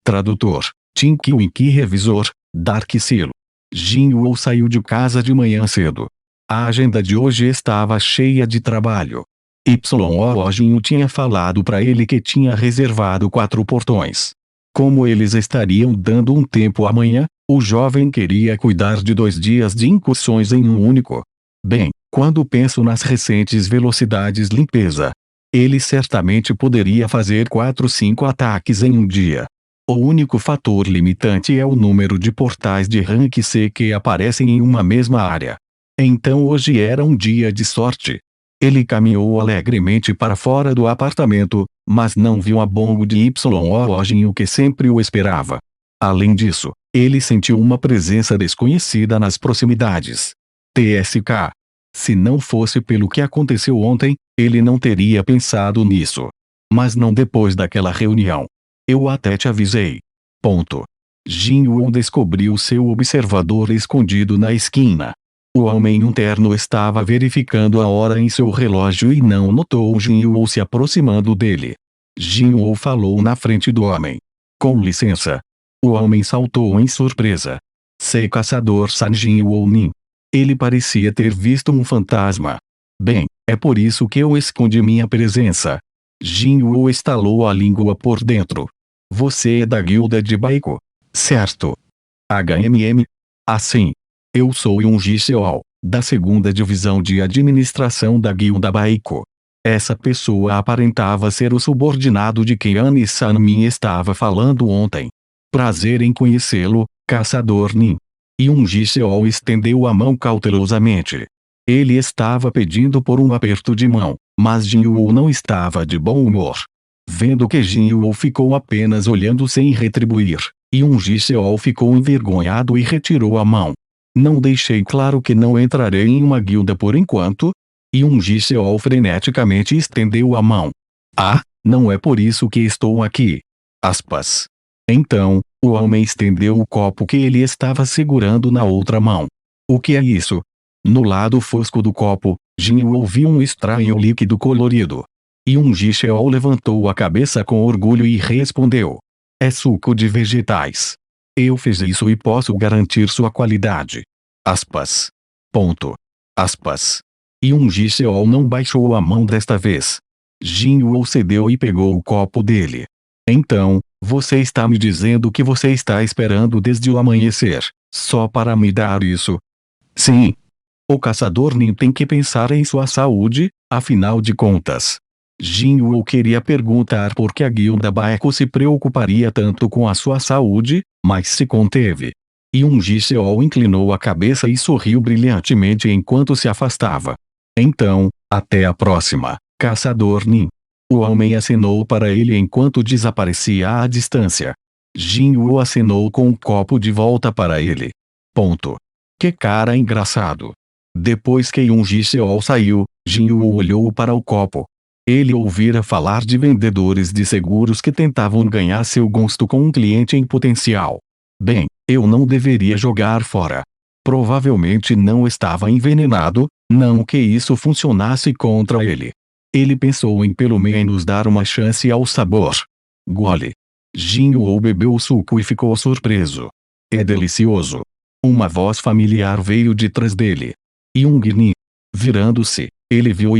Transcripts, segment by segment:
Tradutor: Tinky Winky. Revisor: Dark Silo. Jin-Woo saiu de casa de manhã cedo. A agenda de hoje estava cheia de trabalho. Jin-Woo tinha falado para ele que tinha reservado 4 portões. Como eles estariam dando um tempo amanhã, o jovem queria cuidar de 2 dias de incursões em um único. Bem, quando penso nas recentes velocidades limpeza, ele certamente poderia fazer 4-5 ataques em um dia. O único fator limitante é o número de portais de rank C que aparecem em uma mesma área. Então hoje era um dia de sorte. Ele caminhou alegremente para fora do apartamento, mas não viu a bomba de Jin, que sempre o esperava. Além disso, ele sentiu uma presença desconhecida nas proximidades. TSK. Se não fosse pelo que aconteceu ontem, ele não teria pensado nisso. Mas não depois daquela reunião. Eu até te avisei. Jin-Woo descobriu seu observador escondido na esquina. O homem interno estava verificando a hora em seu relógio e não notou Jin-Woo se aproximando dele. Jin-Woo falou na frente do homem. Com licença. O homem saltou em surpresa. Sei, caçador San Jin-Woo Nin. Ele parecia ter visto um fantasma. Bem, é por isso que eu escondi minha presença. Jin-Woo estalou a língua por dentro. Você é da guilda de Baiko, certo? HMM? Assim. Eu sou Yoongi Seol, da 2ª divisão de administração da guilda Baiko. Essa pessoa aparentava ser o subordinado de quem Annie-san Min estava falando ontem. Prazer em conhecê-lo, caçador Nin. Yoongi Seol estendeu a mão cautelosamente. Ele estava pedindo por um aperto de mão, mas Jin-Woo não estava de bom humor. Vendo que Jin-Woo ficou apenas olhando sem retribuir, Yoongi Seol ficou envergonhado e retirou a mão. Não deixei claro que não entrarei em uma guilda por enquanto? Yoongi Seol freneticamente estendeu a mão. Ah, não é por isso que estou aqui. Aspas. Então, o homem estendeu o copo que ele estava segurando na outra mão. O que é isso? No lado fosco do copo, Jin-Woo viu um estranho líquido colorido. Yoongi Seol levantou a cabeça com orgulho e respondeu. É suco de vegetais. Eu fiz isso e posso garantir sua qualidade. Aspas. Aspas. Yoongi Seol não baixou a mão desta vez. Jin-Woo cedeu e pegou o copo dele. Então, você está me dizendo que você está esperando desde o amanhecer, só para me dar isso? Sim. O caçador Nin tem que pensar em sua saúde, afinal de contas. Jin-Woo queria perguntar por que a guilda Baiko se preocuparia tanto com a sua saúde, mas se conteve. Yoongi Seol inclinou a cabeça e sorriu brilhantemente enquanto se afastava. Então, até a próxima, caçador Nin. O homem acenou para ele enquanto desaparecia à distância. Jin-Woo acenou com um copo de volta para ele. Que cara engraçado. Depois que Yoongi Seol saiu, Jin-Woo olhou para o copo. Ele ouvira falar de vendedores de seguros que tentavam ganhar seu gosto com um cliente em potencial. Bem, eu não deveria jogar fora. Provavelmente não estava envenenado, não que isso funcionasse contra ele. Ele pensou em pelo menos dar uma chance ao sabor. Gole. Jin-Woo bebeu o suco e ficou surpreso. É delicioso. Uma voz familiar veio de trás dele. Young-Nin. Virando-se, ele viu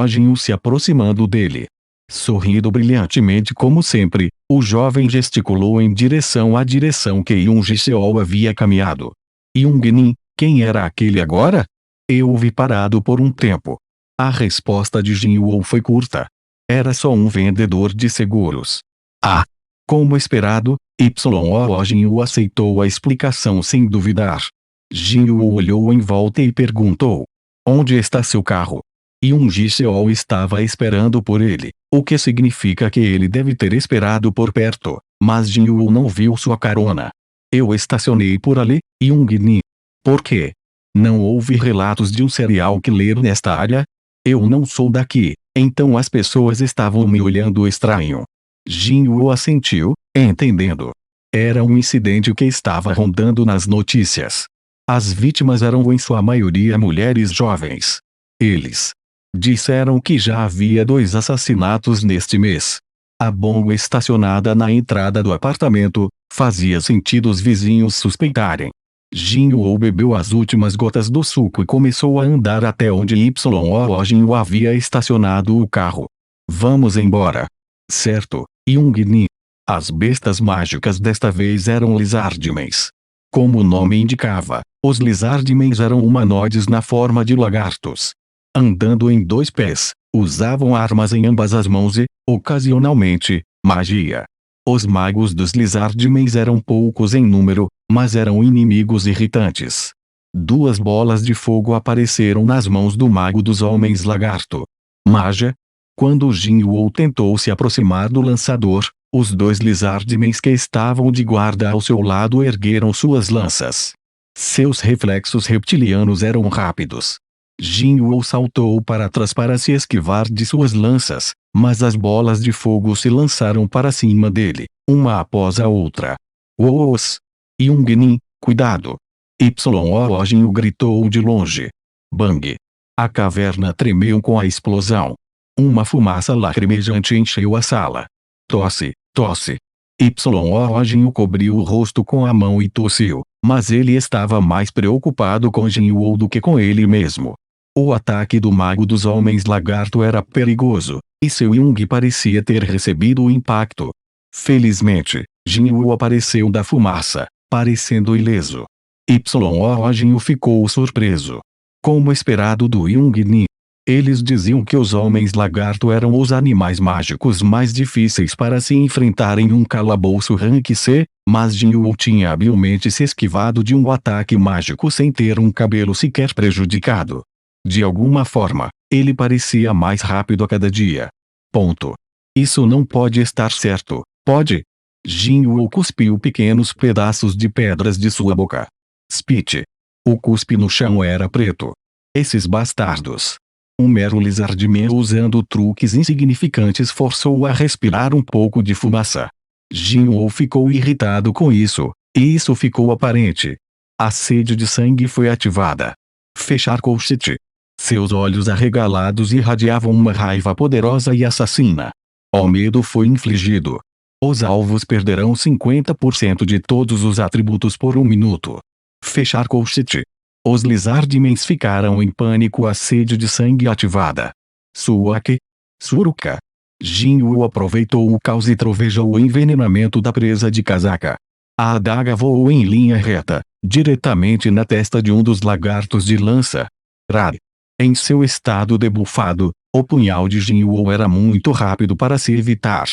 Jin se aproximando dele. Sorrindo brilhantemente como sempre, o jovem gesticulou em direção à direção que Yoongi Seol havia caminhado. Young-Nin, quem era aquele agora? Eu o vi parado por um tempo. A resposta de Jin-Woo foi curta. Era só um vendedor de seguros. Ah! Como esperado, Jin-Woo aceitou a explicação sem duvidar. Jin-Woo olhou em volta e perguntou. Onde está seu carro? Yoongi Seol estava esperando por ele, o que significa que ele deve ter esperado por perto, mas Jin-Woo não viu sua carona. Eu estacionei por ali, Young-Nin. Por quê? Não houve relatos de um serial killer nesta área? Eu não sou daqui, então as pessoas estavam me olhando estranho. Jin-Woo assentiu, entendendo. Era um incidente que estava rondando nas notícias. As vítimas eram em sua maioria mulheres jovens. Eles disseram que já havia 2 assassinatos neste mês. A bomba estacionada na entrada do apartamento fazia sentido os vizinhos suspeitarem. Jinwoo bebeu as últimas gotas do suco e começou a andar até onde Jinwoo havia estacionado o carro. Vamos embora. Certo, Young-ni. As bestas mágicas desta vez eram lizardmens. Como o nome indicava, os lizardmens eram humanoides na forma de lagartos. Andando em 2 pés, usavam armas em ambas as mãos e, ocasionalmente, magia. Os magos dos lizardmens eram poucos em número, mas eram inimigos irritantes. 2 bolas de fogo apareceram nas mãos do mago dos homens lagarto. Magia? Quando Jinwoo tentou se aproximar do lançador, os 2 lizardmens que estavam de guarda ao seu lado ergueram suas lanças. Seus reflexos reptilianos eram rápidos. Jinwoo saltou para trás para se esquivar de suas lanças, mas as bolas de fogo se lançaram para cima dele, uma após a outra. Woos! Young-ni, cuidado! Jinwoo gritou de longe. Bang! A caverna tremeu com a explosão. Uma fumaça lacrimejante encheu a sala. Tosse, tosse. Jinwoo cobriu o rosto com a mão e tossiu, mas ele estava mais preocupado com Jinwoo do que com ele mesmo. O ataque do mago dos homens lagarto era perigoso, e seu Young parecia ter recebido o impacto. Felizmente, Jinwoo apareceu da fumaça, parecendo ileso. Jinwoo ficou surpreso. Como esperado do Young-ni. Eles diziam que os homens lagarto eram os animais mágicos mais difíceis para se enfrentar em um calabouço rank C, mas Jinwoo tinha habilmente se esquivado de um ataque mágico sem ter um cabelo sequer prejudicado. De alguma forma, ele parecia mais rápido a cada dia. Ponto. Isso não pode estar certo, pode? Jinwoo cuspiu pequenos pedaços de pedras de sua boca. Spit. O cuspe no chão era preto. Esses bastardos. Um mero lizardman usando truques insignificantes forçou-o a respirar um pouco de fumaça. Jinwoo ficou irritado com isso, e isso ficou aparente. A sede de sangue foi ativada. Fechar colchete. Seus olhos arregalados irradiavam uma raiva poderosa e assassina. O medo foi infligido. Os alvos perderão 50% de todos os atributos por 1 minuto. Fechar colchete. Os lizardmens ficaram em pânico. A sede de sangue ativada. Suake. Suruka. Jinwoo aproveitou o caos e trovejou o envenenamento da presa de casaca. A adaga voou em linha reta, diretamente na testa de um dos lagartos de lança. Rad. Em seu estado debufado, o punhal de Jinwoo era muito rápido para se evitar.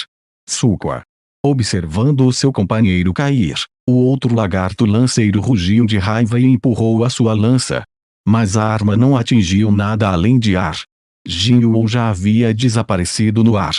Sukwa. Observando o seu companheiro cair, o outro lagarto lanceiro rugiu de raiva e empurrou a sua lança. Mas a arma não atingiu nada além de ar. Jinwoo já havia desaparecido no ar.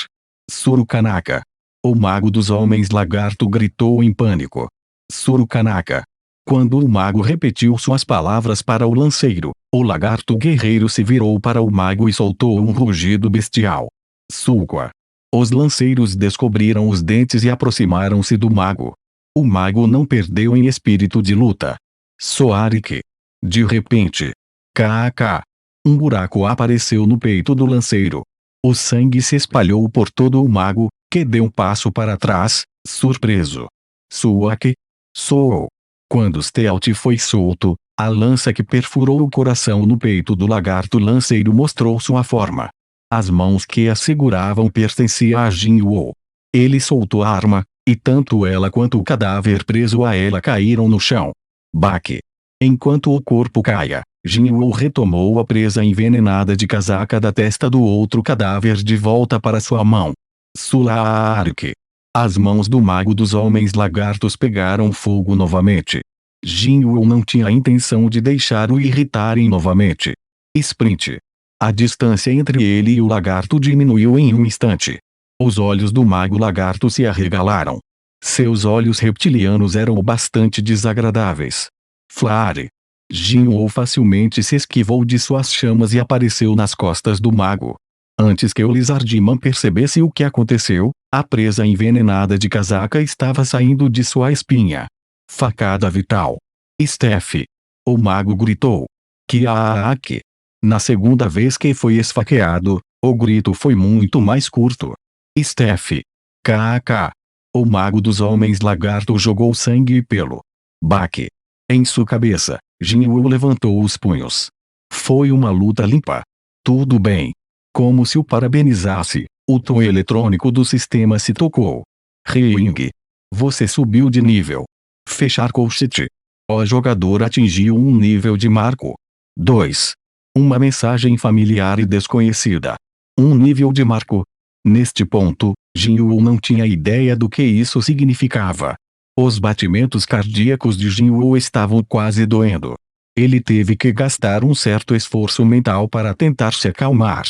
Surukanaka. O mago dos homens lagarto gritou em pânico. Surukanaka. Quando o mago repetiu suas palavras para o lanceiro, o lagarto guerreiro se virou para o mago e soltou um rugido bestial. Sukwa. Os lanceiros descobriram os dentes e aproximaram-se do mago. O mago não perdeu em espírito de luta. Soarike. De repente. K.A.K. Um buraco apareceu no peito do lanceiro. O sangue se espalhou por todo o mago, que deu um passo para trás, surpreso. Suake. Soou. Quando Stealth foi solto, a lança que perfurou o coração no peito do lagarto lanceiro mostrou sua forma. As mãos que a seguravam pertenciam a Jinwoo. Ele soltou a arma, e tanto ela quanto o cadáver preso a ela caíram no chão. Baque. Enquanto o corpo caia, Jinwoo retomou a presa envenenada de casaca da testa do outro cadáver de volta para sua mão. Sularke. As mãos do mago dos homens lagartos pegaram fogo novamente. Jinwoo não tinha a intenção de deixar-o irritarem novamente. Sprint. A distância entre ele e o lagarto diminuiu em um instante. Os olhos do mago lagarto se arregalaram. Seus olhos reptilianos eram bastante desagradáveis. Flare. Jinwoo facilmente se esquivou de suas chamas e apareceu nas costas do mago. Antes que o Lizardman percebesse o que aconteceu, a presa envenenada de casaca estava saindo de sua espinha. Facada vital. Steph. O mago gritou. Kiaake. Na segunda vez que foi esfaqueado, o grito foi muito mais curto. Steph. KK. O mago dos homens lagarto jogou sangue pelo baque em sua cabeça. Jinwoo levantou os punhos. Foi uma luta limpa. Tudo bem. Como se o parabenizasse, o tom eletrônico do sistema se tocou. Ring. Você subiu de nível. Fechar colchete. O jogador atingiu um nível de marco. 2. Uma mensagem familiar e desconhecida. Um nível de marco. Neste ponto, Jinwoo não tinha ideia do que isso significava. Os batimentos cardíacos de Jinwoo estavam quase doendo. Ele teve que gastar um certo esforço mental para tentar se acalmar.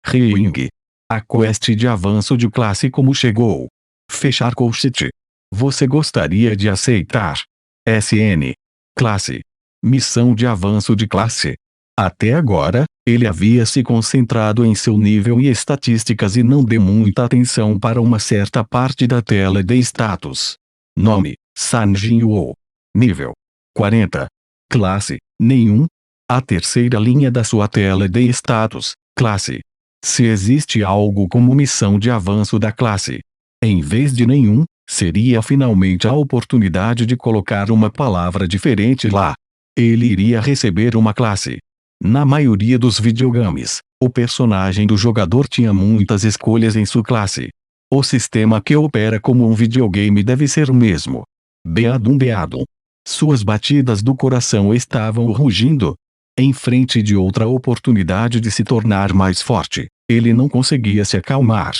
Ring. A quest de avanço de classe como chegou. Fechar colchete. Você gostaria de aceitar? SN. Classe. Missão de avanço de classe. Até agora, ele havia se concentrado em seu nível e estatísticas e não deu muita atenção para uma certa parte da tela de status. Nome: San Jinwoo. Nível: 40. Classe: nenhum. A terceira linha da sua tela de status: classe. Se existe algo como missão de avanço da classe, em vez de nenhum, seria finalmente a oportunidade de colocar uma palavra diferente lá. Ele iria receber uma classe. Na maioria dos videogames, o personagem do jogador tinha muitas escolhas em sua classe. O sistema que opera como um videogame deve ser o mesmo. Beadum Beadum. Suas batidas do coração estavam rugindo. Em frente de outra oportunidade de se tornar mais forte, ele não conseguia se acalmar.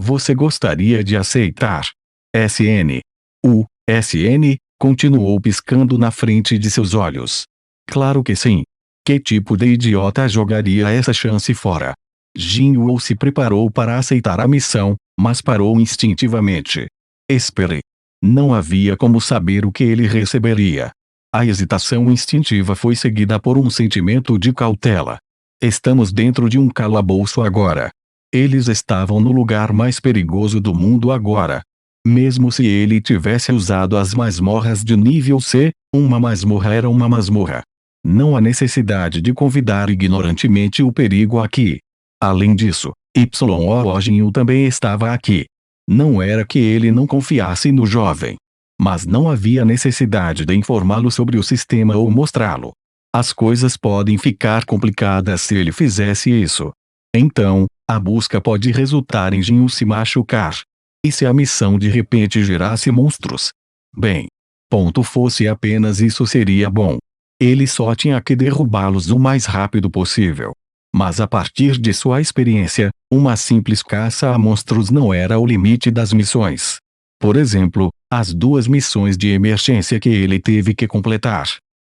Você gostaria de aceitar? SN. O SN continuou piscando na frente de seus olhos. Claro que sim. Que tipo de idiota jogaria essa chance fora? Jinwoo se preparou para aceitar a missão, mas parou instintivamente. Espere. Não havia como saber o que ele receberia. A hesitação instintiva foi seguida por um sentimento de cautela. Estamos dentro de um calabouço agora. Eles estavam no lugar mais perigoso do mundo agora. Mesmo se ele tivesse usado as masmorras de nível C, uma masmorra era uma masmorra. Não há necessidade de convidar ignorantemente o perigo aqui. Além disso, Yoo Jinwoo também estava aqui. Não era que ele não confiasse no jovem. Mas não havia necessidade de informá-lo sobre o sistema ou mostrá-lo. As coisas podem ficar complicadas se ele fizesse isso. Então, a busca pode resultar em Jinwoo se machucar. E se a missão de repente gerasse monstros? Bem, ponto fosse apenas isso seria bom. Ele só tinha que derrubá-los o mais rápido possível. Mas a partir de sua experiência, uma simples caça a monstros não era o limite das missões. Por exemplo, as 2 missões de emergência que ele teve que completar.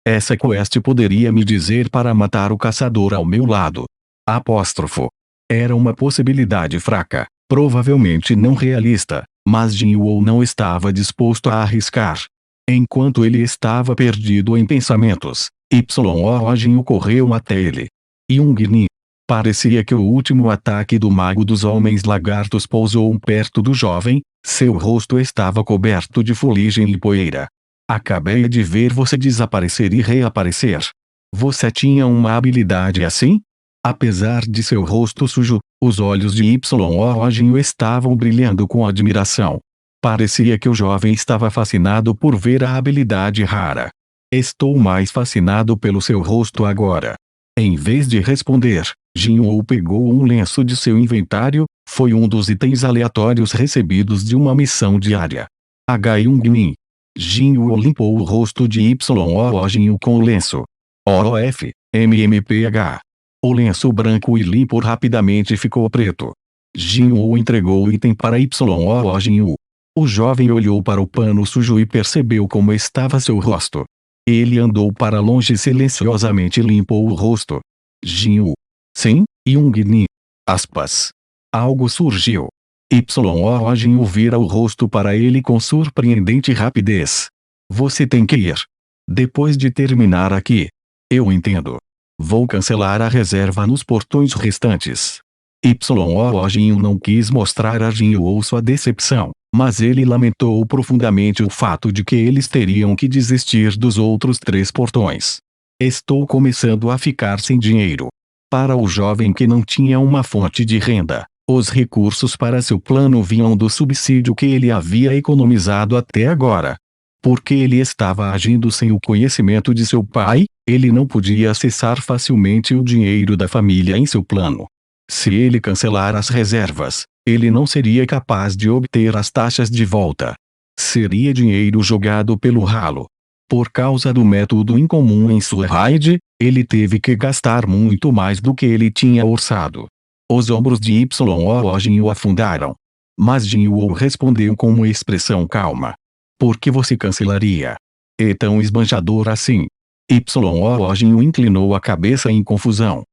Essa quest poderia me dizer para matar o caçador ao meu lado. Apóstrofo. Era uma possibilidade fraca, provavelmente não realista, mas Jinwoo não estava disposto a arriscar. Enquanto ele estava perdido em pensamentos, Yoo Jinwoo correu até ele. Young-ni. Parecia que o último ataque do mago dos homens lagartos pousou perto do jovem, seu rosto estava coberto de fuligem e poeira. Acabei de ver você desaparecer e reaparecer. Você tinha uma habilidade assim? Apesar de seu rosto sujo, os olhos de Yoo Jinwoo estavam brilhando com admiração. Parecia que o jovem estava fascinado por ver a habilidade rara. Estou mais fascinado pelo seu rosto agora. Em vez de responder, Jinwoo pegou um lenço de seu inventário, foi um dos itens aleatórios recebidos de uma missão diária. Young-min. Jinwoo limpou o rosto de Yoo Jinwoo com o lenço. OF, MMPH. O lenço branco e limpo rapidamente ficou preto. Jinwoo entregou o item para Yoo Jinwoo. O jovem olhou para o pano sujo e percebeu como estava seu rosto. Ele andou para longe silenciosamente e limpou o rosto. Jinwoo. Sim, Young-ni. Aspas. Algo surgiu. Yoo Jinwoo vira o rosto para ele com surpreendente rapidez. Você tem que ir. Depois de terminar aqui. Eu entendo. Vou cancelar a reserva nos portões restantes. Yoo Jinwoo não quis mostrar a Jinwoo sua decepção, mas ele lamentou profundamente o fato de que eles teriam que desistir dos outros 3 portões. Estou começando a ficar sem dinheiro. Para o jovem que não tinha uma fonte de renda, Os recursos para seu plano vinham do subsídio que ele havia economizado até agora. Porque ele estava agindo sem o conhecimento de seu pai, ele não podia acessar facilmente o dinheiro da família em seu plano. Se ele cancelar as reservas, ele não seria capaz de obter as taxas de volta. Seria dinheiro jogado pelo ralo. Por causa do método incomum em sua raid, ele teve que gastar muito mais do que ele tinha orçado. Os ombros de Yo Jin-woo afundaram. Mas Jin-woo respondeu com uma expressão calma. Por que você cancelaria? É tão esbanjador assim? Yo Jin-woo inclinou a cabeça em confusão.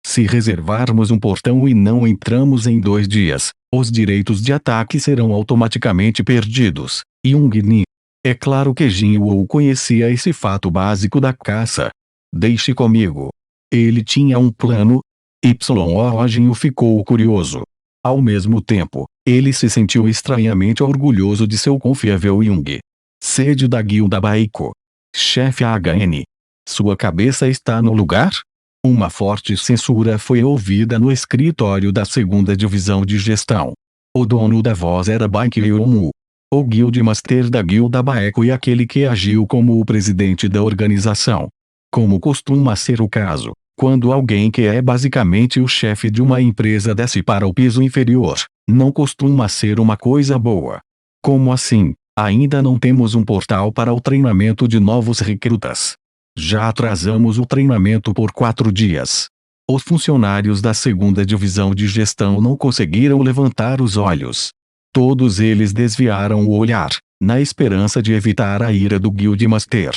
Se reservarmos um portão e não entramos em 2 dias, os direitos de ataque serão automaticamente perdidos. Young-ni. É claro que Jin-woo conhecia esse fato básico da caça. Deixe comigo. Ele tinha um plano. Yo Jin-woo ficou curioso. Ao mesmo tempo, ele se sentiu estranhamente orgulhoso de seu confiável Young. Sede da Guilda Baiko. Chefe HN. Sua cabeça está no lugar? Uma forte censura foi ouvida no escritório da 2ª Divisão de Gestão. O dono da voz era Baek Yeon-woo, o Guildmaster da Guilda Baeko e aquele que agiu como o presidente da organização. Como costuma ser o caso, quando alguém que é basicamente o chefe de uma empresa desce para o piso inferior, não costuma ser uma coisa boa. Como assim? Ainda não temos um portal para o treinamento de novos recrutas. Já atrasamos o treinamento por 4 dias. Os funcionários da 2ª Divisão de Gestão não conseguiram levantar os olhos. Todos eles desviaram o olhar, na esperança de evitar a ira do Guildmaster.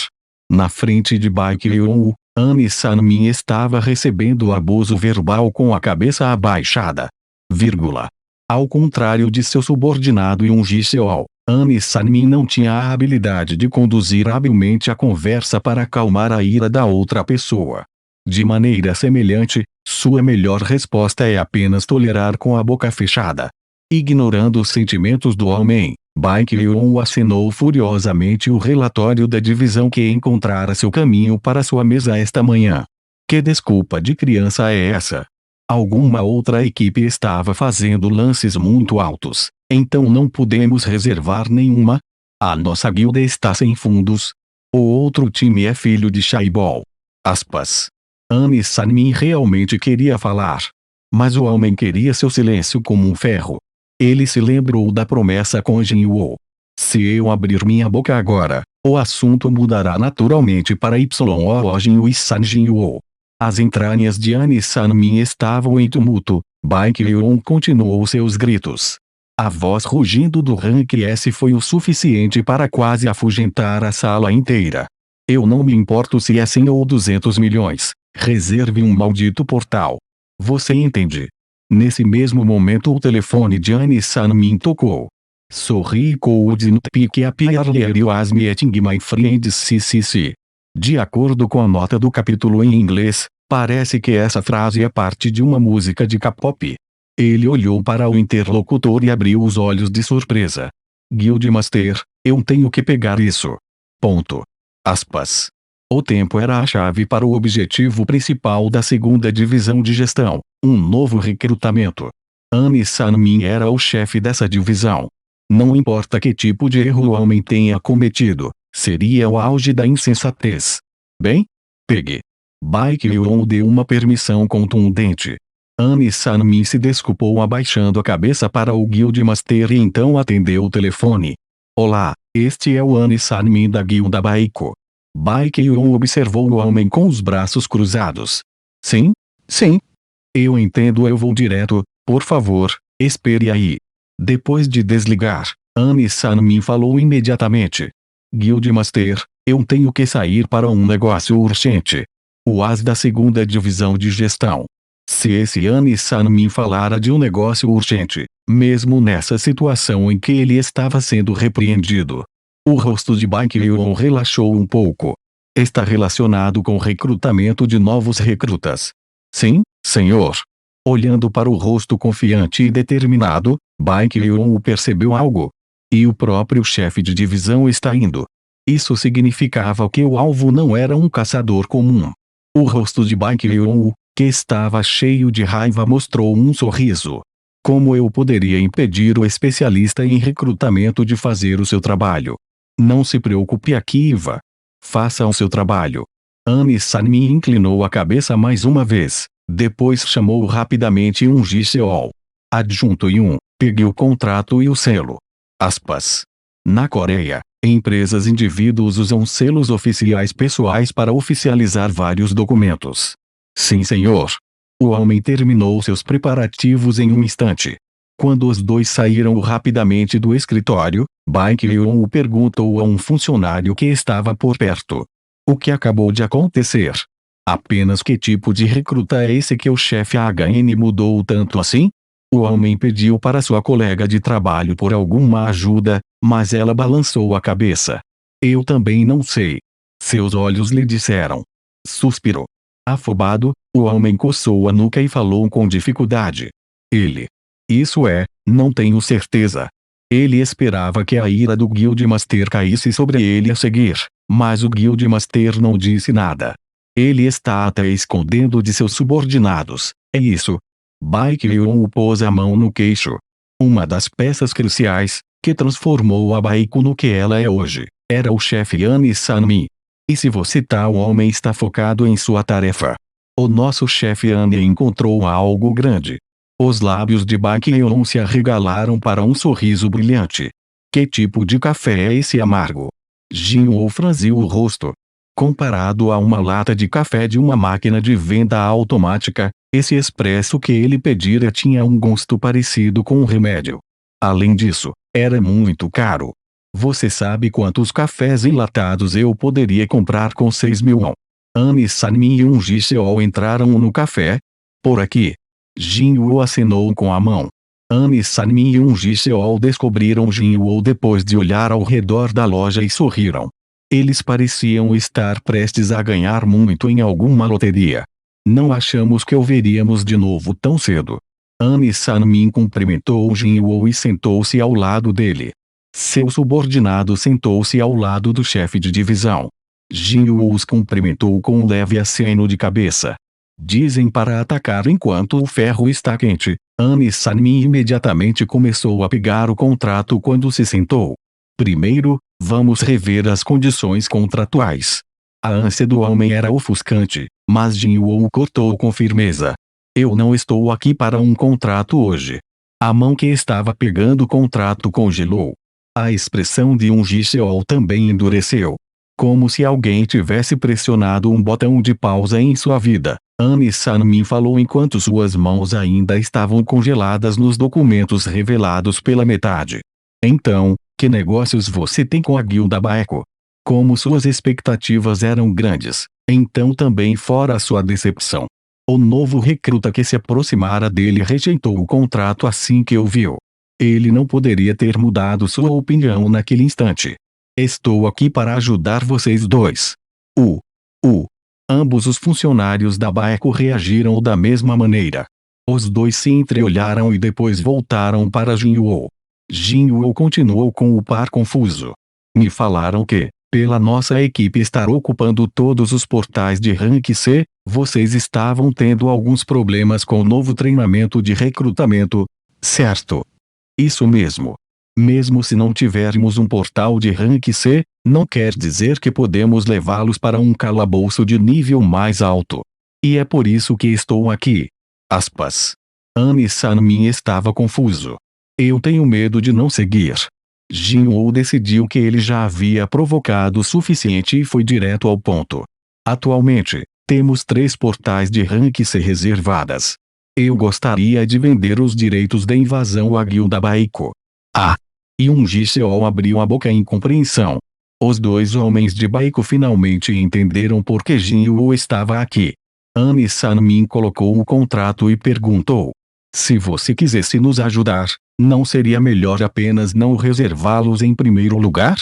Na frente de Baek Yeon-woo, Annie San-min estava recebendo abuso verbal com a cabeça abaixada. Ao contrário de seu subordinado Yoon Ji-seol, Annie San-min não tinha a habilidade de conduzir habilmente a conversa para acalmar a ira da outra pessoa. De maneira semelhante, sua melhor resposta é apenas tolerar com a boca fechada. Ignorando os sentimentos do homem, Baek Yeon-woo assinou furiosamente o relatório da divisão que encontrara seu caminho para sua mesa esta manhã. Que desculpa de criança é essa? Alguma outra equipe estava fazendo lances muito altos, então não podemos reservar nenhuma? A nossa guilda está sem fundos. O outro time é filho de Shaibol. Annie San-min realmente queria falar. Mas o homem queria seu silêncio como um ferro. Ele se lembrou da promessa com Jin-woo. Se eu abrir minha boca agora, o assunto mudará naturalmente para Yo Jin-woo e San Jin-woo. As entranhas de Annie San-min estavam em tumulto. Baek Yeon continuou seus gritos. A voz rugindo do rank S foi o suficiente para quase afugentar a sala inteira. Eu não me importo se é 100 ou 200 milhões. Reserve um maldito portal. Você entende? Nesse mesmo momento o telefone de Annie San-min tocou. Sorri could not pick up earlier you as meeting my friends ccc. De acordo com a nota do capítulo em inglês, parece que essa frase é parte de uma música de K-pop. Ele olhou para o interlocutor e abriu os olhos de surpresa. Guildmaster, eu tenho que pegar isso. O tempo era a chave para o objetivo principal da 2ª Divisão de Gestão, um novo recrutamento. Annie San-min era o chefe dessa divisão. Não importa que tipo de erro o homem tenha cometido, seria o auge da insensatez. Bem? Pegue. Baek Yeon deu uma permissão contundente. Annie San-min se desculpou abaixando a cabeça para o Guildmaster e então atendeu o telefone. Olá, este é o Annie San-min da Guilda Baiko. Baek Yeon observou o homem com os braços cruzados. Sim? Sim. Eu entendo, eu vou direto, por favor, espere aí. Depois de desligar, Annie San-min falou imediatamente. Guildmaster, eu tenho que sair para um negócio urgente. O as da 2ª Divisão de Gestão. Se esse Annie San-min falara de um negócio urgente, mesmo nessa situação em que ele estava sendo repreendido. O rosto de Baek Yeon relaxou um pouco. Está relacionado com o recrutamento de novos recrutas. Sim, senhor. Olhando para o rosto confiante e determinado, Baek Yeon percebeu algo. E o próprio chefe de divisão está indo. Isso significava que o alvo não era um caçador comum. O rosto de Baek Yeon, que estava cheio de raiva, mostrou um sorriso. Como eu poderia impedir o especialista em recrutamento de fazer o seu trabalho? Não se preocupe, Akiva. Faça o seu trabalho. Anne-san inclinou a cabeça mais uma vez. Depois chamou rapidamente um Ji-seol. Adjunto Yun, pegue o contrato e o selo. Aspas. Na Coreia, empresas e indivíduos usam selos oficiais pessoais para oficializar vários documentos. Sim, senhor. O homem terminou seus preparativos em um instante. Quando os dois saíram rapidamente do escritório, Baekhyun perguntou a um funcionário que estava por perto. O que acabou de acontecer? Apenas que tipo de recruta é esse que o chefe HN mudou tanto assim? O homem pediu para sua colega de trabalho por alguma ajuda, mas ela balançou a cabeça. Eu também não sei. Seus olhos lhe disseram. Suspirou. Afobado, o homem coçou a nuca e falou com dificuldade. Ele. Isso é, não tenho certeza. Ele esperava que a ira do Guildmaster caísse sobre ele a seguir, mas o Guildmaster não disse nada. Ele está até escondendo de seus subordinados, é isso. Baekhyun pôs a mão no queixo. Uma das peças cruciais, que transformou a Baekhyun no que ela é hoje, era o chefe Anne-san. E se você tal homem está focado em sua tarefa? O nosso chefe Anne encontrou algo grande. Os lábios de Baekhyun se arregalaram para um sorriso brilhante. Que tipo de café é esse amargo? Jin-woo franziu o rosto. Comparado a uma lata de café de uma máquina de venda automática, esse expresso que ele pedira tinha um gosto parecido com um remédio. Além disso, era muito caro. Você sabe quantos cafés enlatados eu poderia comprar com 6.000 won? Anne-san e um Ji-seol entraram no café. Por aqui. Jin-woo acenou com a mão. Anne-san e um Ji-seol descobriram Jin-woo depois de olhar ao redor da loja e sorriram. Eles pareciam estar prestes a ganhar muito em alguma loteria. Não achamos que o veríamos de novo tão cedo. Anne-san cumprimentou Jin-woo e sentou-se ao lado dele. Seu subordinado sentou-se ao lado do chefe de divisão. Jin-woo os cumprimentou com um leve aceno de cabeça. Dizem para atacar enquanto o ferro está quente. Anne-san imediatamente começou a pegar o contrato quando se sentou. Primeiro, vamos rever as condições contratuais. A ânsia do homem era ofuscante, mas Jin-woo o cortou com firmeza. Eu não estou aqui para um contrato hoje. A mão que estava pegando o contrato congelou. A expressão de um Ji-seol também endureceu. Como se alguém tivesse pressionado um botão de pausa em sua vida. Anne-san falou enquanto suas mãos ainda estavam congeladas nos documentos revelados pela metade. Então, que negócios você tem com a Guilda Baekhyun? Como suas expectativas eram grandes, então também fora a sua decepção. O novo recruta que se aproximara dele rejeitou o contrato assim que o viu. Ele não poderia ter mudado sua opinião naquele instante. Estou aqui para ajudar vocês dois. Ambos os funcionários da Baekhyun reagiram da mesma maneira. Os dois se entreolharam e depois voltaram para Jin-woo. Jin-woo continuou com o par confuso. Me falaram que, pela nossa equipe estar ocupando todos os portais de Rank C, vocês estavam tendo alguns problemas com o novo treinamento de recrutamento, certo? Isso mesmo. Mesmo se não tivermos um portal de Rank C, não quer dizer que podemos levá-los para um calabouço de nível mais alto. E é por isso que estou aqui. Aspas. Anne-san estava confuso. Eu tenho medo de não seguir. Jin-woo decidiu que ele já havia provocado o suficiente e foi direto ao ponto. Atualmente, temos 3 portais de Rank C reservadas. Eu gostaria de vender os direitos de invasão à Guilda Baekhyun. E um Ji-seol abriu a boca em compreensão. Os dois homens de Baekhyun finalmente entenderam por que Jin-woo estava aqui. Anne-san colocou o contrato e perguntou. Se você quisesse nos ajudar, não seria melhor apenas não reservá-los em primeiro lugar?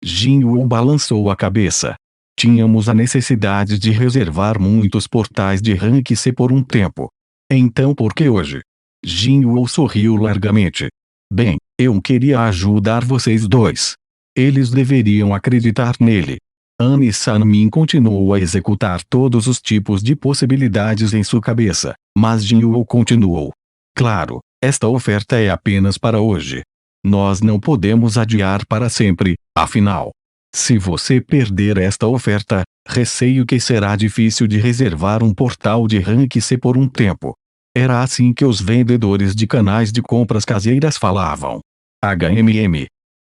Jin-woo balançou a cabeça. Tínhamos a necessidade de reservar muitos portais de Rank C por um tempo. Então por que hoje? Jin-woo sorriu largamente. Bem, eu queria ajudar vocês dois. Eles deveriam acreditar nele. Anne San-min continuou a executar todos os tipos de possibilidades em sua cabeça, mas Jin-woo continuou. Claro, esta oferta é apenas para hoje. Nós não podemos adiar para sempre, afinal. Se você perder esta oferta, receio que será difícil de reservar um portal de rank C por um tempo. Era assim que os vendedores de canais de compras caseiras falavam.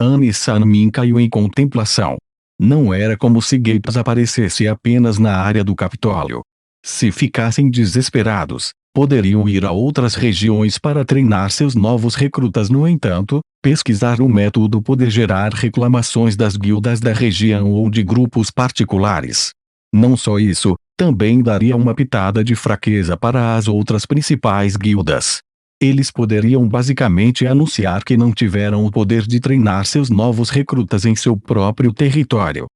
Anne San-min caiu em contemplação. Não era como se Gates aparecesse apenas na área do Capitólio. Se ficassem desesperados, poderiam ir a outras regiões para treinar seus novos recrutas. No entanto, pesquisar o método poder gerar reclamações das guildas da região ou de grupos particulares. Não só isso, também daria uma pitada de fraqueza para as outras principais guildas. Eles poderiam basicamente anunciar que não tiveram o poder de treinar seus novos recrutas em seu próprio território.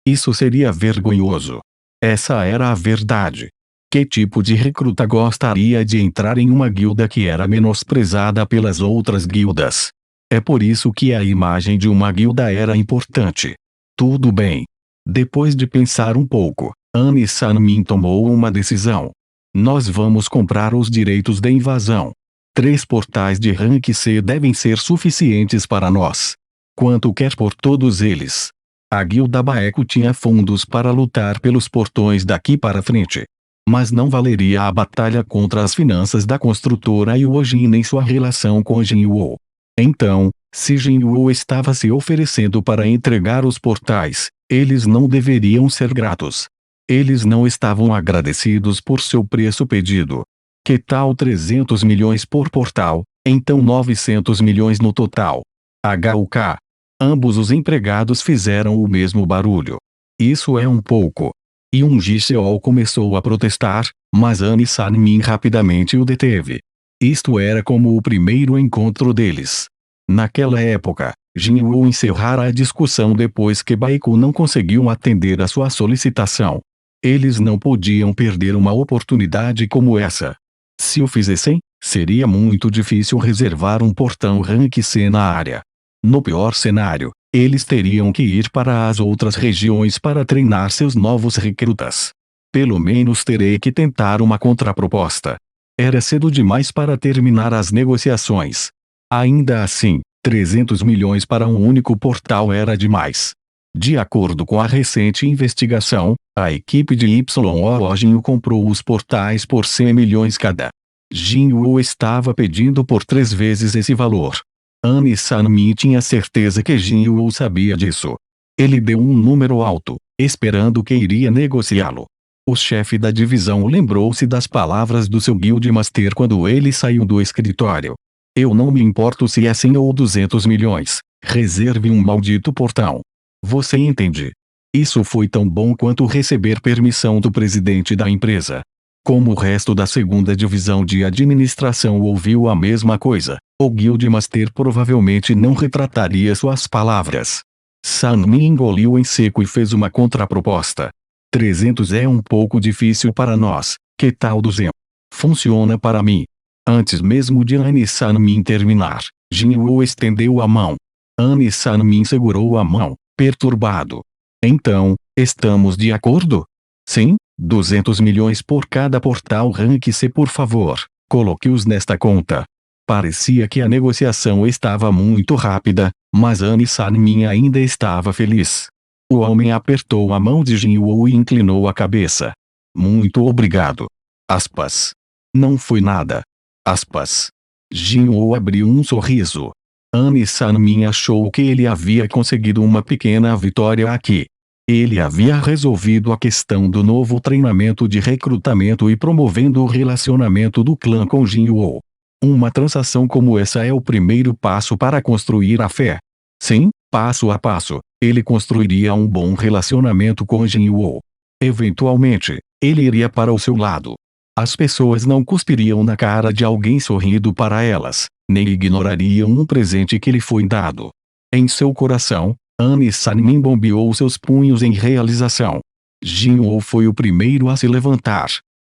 Isso seria vergonhoso. Essa era a verdade. Que tipo de recruta gostaria de entrar em uma guilda que era menosprezada pelas outras guildas? É por isso que a imagem de uma guilda era importante. Tudo bem. Depois de pensar um pouco, Anne San-min tomou uma decisão. Nós vamos comprar os direitos de invasão. 3 portais de rank C devem ser suficientes para nós. Quanto quer por todos eles? A guilda Baeco tinha fundos para lutar pelos portões daqui para frente. Mas não valeria a batalha contra as finanças da construtora Yuojin nem sua relação com Jin-woo. Então, se Jin-woo estava se oferecendo para entregar os portais, eles não deveriam ser gratos. Eles não estavam agradecidos por seu preço pedido. Que tal 300 milhões por portal, então 900 milhões no total? HUK. Ambos os empregados fizeram o mesmo barulho. Isso é um pouco. Ji-seol começou a protestar, mas Anne San-min rapidamente o deteve. Isto era como o primeiro encontro deles. Naquela época, Jin-woo encerrara a discussão depois que Baeco não conseguiu atender a sua solicitação. Eles não podiam perder uma oportunidade como essa. Se o fizessem, seria muito difícil reservar um portão rank C na área. No pior cenário, eles teriam que ir para as outras regiões para treinar seus novos recrutas. Pelo menos terei que tentar uma contraproposta. Era cedo demais para terminar as negociações. Ainda assim, 300 milhões para um único portal era demais. De acordo com a recente investigação, a equipe de Jinwoo comprou os portais por 100 milhões cada. Jin-woo estava pedindo por 3 vezes esse valor. Anne San-min tinha certeza que Jin-woo sabia disso. Ele deu um número alto, esperando que iria negociá-lo. O chefe da divisão lembrou-se das palavras do seu Guildmaster quando ele saiu do escritório. Eu não me importo se é 100 ou 200 milhões, reserve um maldito portão. Você entende? Isso foi tão bom quanto receber permissão do presidente da empresa. Como o resto da segunda divisão de administração ouviu a mesma coisa, o Guildmaster provavelmente não retrataria suas palavras. San-min engoliu em seco e fez uma contraproposta. 300 é um pouco difícil para nós, que tal 200? Funciona para mim. Antes mesmo de Anne San-min terminar, Jin-woo estendeu a mão. Anne San-min segurou a mão, perturbado. Então, estamos de acordo? Sim, 200 milhões por cada portal rank C, por favor, coloque-os nesta conta. Parecia que a negociação estava muito rápida, mas Anne San-min ainda estava feliz. O homem apertou a mão de Jin-woo e inclinou a cabeça. Muito obrigado. Aspas. Não foi nada. Aspas. Jin-woo abriu um sorriso. Anne San-min achou que ele havia conseguido uma pequena vitória aqui. Ele havia resolvido a questão do novo treinamento de recrutamento e promovendo o relacionamento do clã com Jin-woo. Uma transação como essa é o primeiro passo para construir a fé. Sim, passo a passo, ele construiria um bom relacionamento com Jin-woo. Eventualmente, ele iria para o seu lado. As pessoas não cuspiriam na cara de alguém sorrindo para elas, nem ignorariam um presente que lhe foi dado. Em seu coração, Anne San-min bombeou seus punhos em realização. Jin-woo foi o primeiro a se levantar.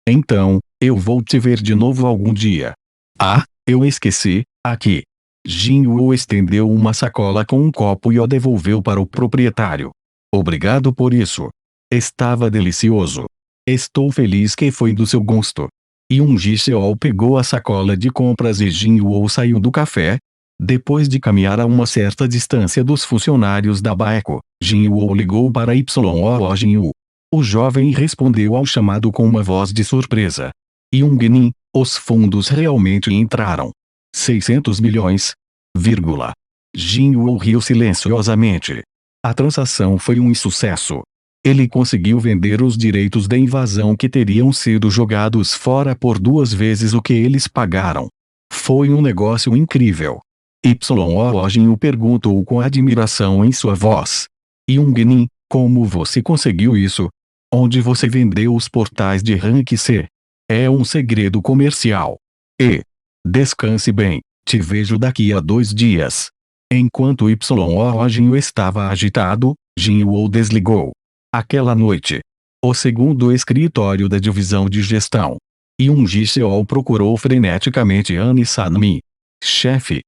Então, eu vou te ver de novo algum dia. Ah, eu esqueci, aqui. Jin-woo estendeu uma sacola com um copo e o devolveu para o proprietário. Obrigado por isso. Estava delicioso. Estou feliz que foi do seu gosto. Yoon Ji-seol pegou a sacola de compras e Jin-woo saiu do café. Depois de caminhar a uma certa distância dos funcionários da Baeco, Jin-woo ligou para Yoo Jin-woo. O jovem respondeu ao chamado com uma voz de surpresa. Young-min, os fundos realmente entraram. 600 milhões. Vírgula. Jin-woo riu silenciosamente. A transação foi um sucesso. Ele conseguiu vender os direitos de invasão que teriam sido jogados fora por 2 vezes o que eles pagaram. Foi um negócio incrível. Yoo perguntou com admiração em sua voz. Young-min, como você conseguiu isso? Onde você vendeu os portais de Rank C? É um segredo comercial. Descanse bem, te vejo daqui a 2 dias. Enquanto Yoo estava agitado, Jin-woo desligou. Aquela noite, o segundo escritório da divisão de gestão. Yoon Ji-seol procurou freneticamente Anne San-min. Chefe.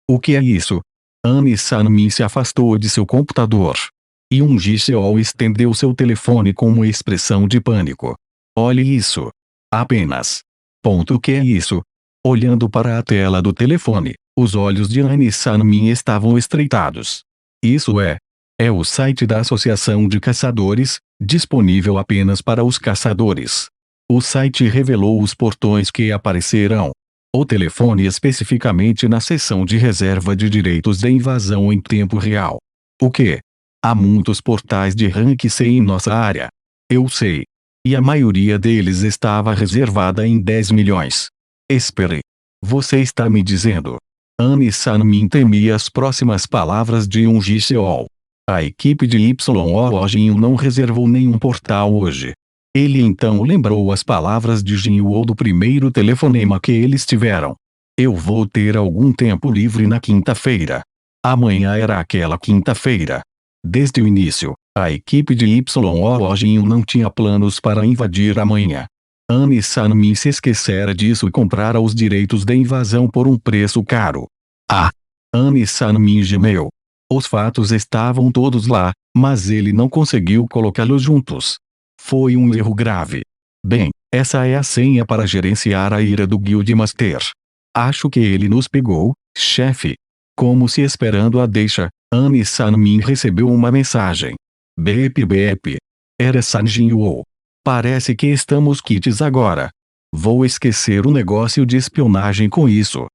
O que é isso? Anne San-min se afastou de seu computador. Yoon Ji-seol estendeu seu telefone com uma expressão de pânico. Olhe isso. Apenas. O que é isso? Olhando para a tela do telefone, os olhos de Anne San-min estavam estreitados. Isso é o site da Associação de Caçadores, disponível apenas para os caçadores. O site revelou os portões que aparecerão. O telefone especificamente na seção de reserva de direitos de invasão em tempo real. O que? Há muitos portais de Rank C em nossa área. Eu sei. E a maioria deles estava reservada em 10 milhões. Espere. Você está me dizendo? Anne San-min temia as próximas palavras de Yoon Ji-seol. A equipe de Yoo não reservou nenhum portal hoje. Ele então lembrou as palavras de Jin-woo do primeiro telefonema que eles tiveram. Eu vou ter algum tempo livre na quinta-feira. Amanhã era aquela quinta-feira. Desde o início, a equipe de Yoo não tinha planos para invadir amanhã. Anne San-min se esquecera disso e comprara os direitos de invasão por um preço caro. Anne San-min gemeu. Os fatos estavam todos lá, mas ele não conseguiu colocá-los juntos. Foi um erro grave. Bem, essa é a senha para gerenciar a ira do Guildmaster. Acho que ele nos pegou, chefe. Como se esperando a deixa, Anne San-min recebeu uma mensagem. Beep. Era San Jin-woo. Parece que estamos quites agora. Vou esquecer o negócio de espionagem com isso.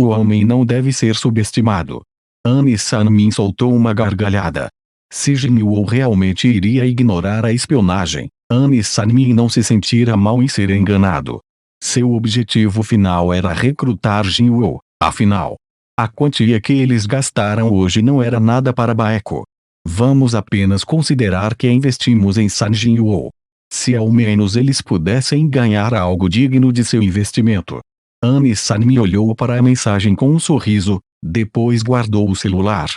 O homem não deve ser subestimado. Anne San-min soltou uma gargalhada. Se Jin-woo realmente iria ignorar a espionagem, Anne San-min não se sentira mal em ser enganado. Seu objetivo final era recrutar Jin-woo. Afinal, a quantia que eles gastaram hoje não era nada para Baeco. Vamos apenas considerar que investimos em San Jin-woo. Se ao menos eles pudessem ganhar algo digno de seu investimento. Anne San-min olhou para a mensagem com um sorriso, depois guardou o celular.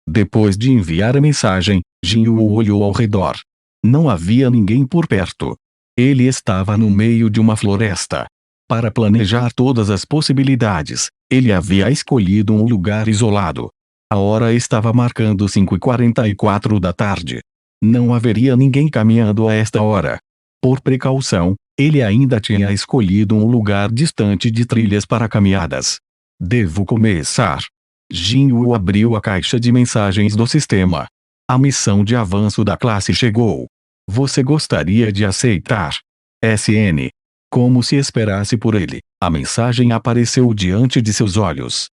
Depois de enviar a mensagem, Jin-woo olhou ao redor. Não havia ninguém por perto. Ele estava no meio de uma floresta. Para planejar todas as possibilidades, ele havia escolhido um lugar isolado. A hora estava marcando 5h44 da tarde. Não haveria ninguém caminhando a esta hora. Por precaução, ele ainda tinha escolhido um lugar distante de trilhas para caminhadas. Devo começar. Jin-woo abriu a caixa de mensagens do sistema. A missão de avanço da classe chegou. Você gostaria de aceitar? SN. Como se esperasse por ele, a mensagem apareceu diante de seus olhos.